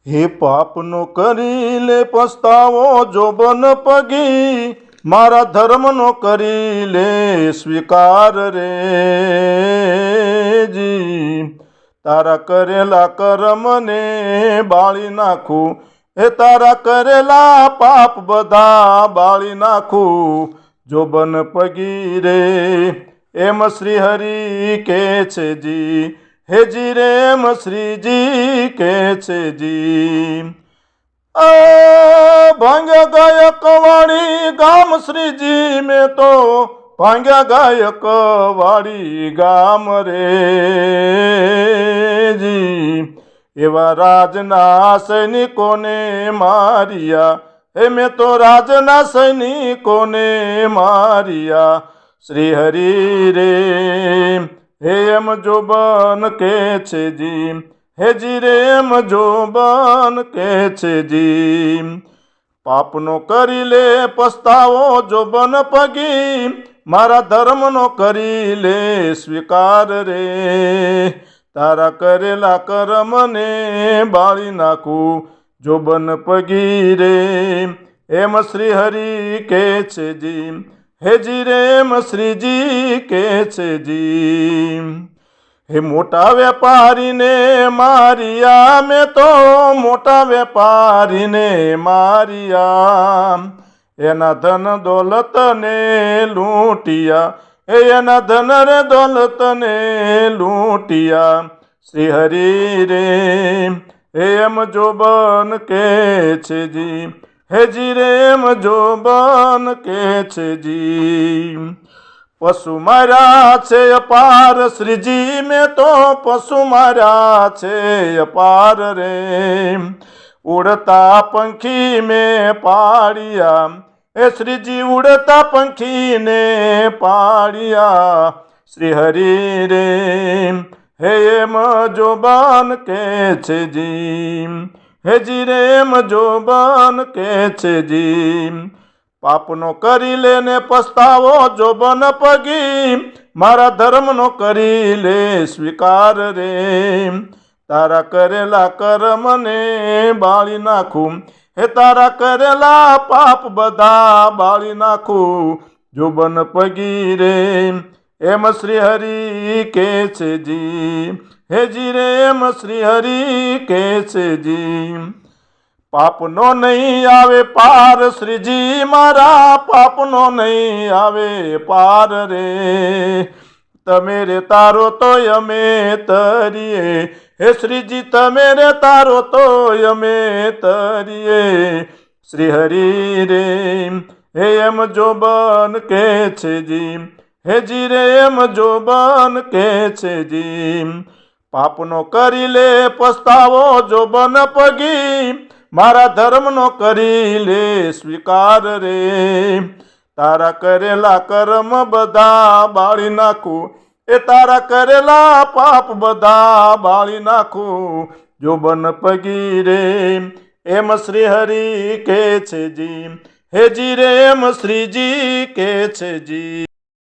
હે પાપનો કરી લે પસ્તાવો જોબન પગી, મારા ધર્મનો કરી લે સ્વીકાર રે જી। તારા કરેલા કર્મને બાળી નાખું, એ તારા કરેલા પાપ બધા બાળી નાખું જોબન પગી રે। એમ શ્રી હરિ કે છે જી, હે જી રે એમ શ્રીજી કે છે જી। ભાંગ્યા ગાયક વાળી ગામ શ્રીજી મેં તો ભાંગ્યા ગાયક વાળી ગામ રે જી। એવા રાજના સૈનિકોને માર્યા, હે મેં તો રાજના સૈનિકોને માર્યા શ્રી હરિ રે। હે એમ જોબન કે છે જી, હે જી રે એમ જોબન કે છે જી। પાપનો કરી લે પસ્તાવો જોબન પગી, મારા ધર્મનો કરી લે સ્વીકાર રે। તારા કરેલા કર્મને બાળી નાખું જોબન પગી રે। એમ શ્રી હરિ કે છે જી, હે જી રે એમ શ્રીજી કે છે જી। હે મોટા વેપારીને માર્યા મેં તો મોટા વેપારીને માર્યા, એના ધન દોલતને લૂંટિયા, એના ધન રે દોલતને લૂંટિયા શ્રી હરિ રે। એમ જોબન કે છે જી, હે જી રે એમ જોબન કે છે જી। પશુ માર્યા છે અપાર શ્રીજી મેં તો પશુ માર્યા છે અપાર રે। ઉડતા પંખી મેં પાડ્યા, એ શ્રીજી ઉડતા પંખીને પાડ્યા શ્રી હરિ રે। હે એમ જોબન કે છે જી, હે જી રે એમ જોબન કે છે જી। પાપનો કરી લે ને પસ્તાવો જોબન પગી, મારા ધર્મનો કરી લે સ્વીકાર રે। તારા કરેલા કર્મને બાળી નાખું, હે તારા કરેલા પાપ બધા બાળી નાખું જોબન પગી રે। એમ શ્રી હરિ કે છે જી, હે જી રે એમ શ્રી હરિ કે છે જી। પાપનો નહીં આવે પાર શ્રીજી મારા, પાપનો નહીં આવે પાર રે। તમે રે તારો તોય અમે તરીએ, હે શ્રીજી તમે રે તારો તોય અમે તરીએ શ્રી હરિ રે। હે એમ જોબન કે છે જી, હે જી રે એમ જોબન કે છે જી। પાપનો કરી લે પસ્તાવો જોબન પગી, મારા ધર્મનો કરી લે સ્વીકાર રે। તારા કરેલા કર્મ બધા બાળી નાખું, એ તારા કરેલા પાપ બધા બાળી નાખું જોબન પગી રે। એમ શ્રી હરિ કે છે જી, હે જી રે એમ શ્રીજી કે છે જી।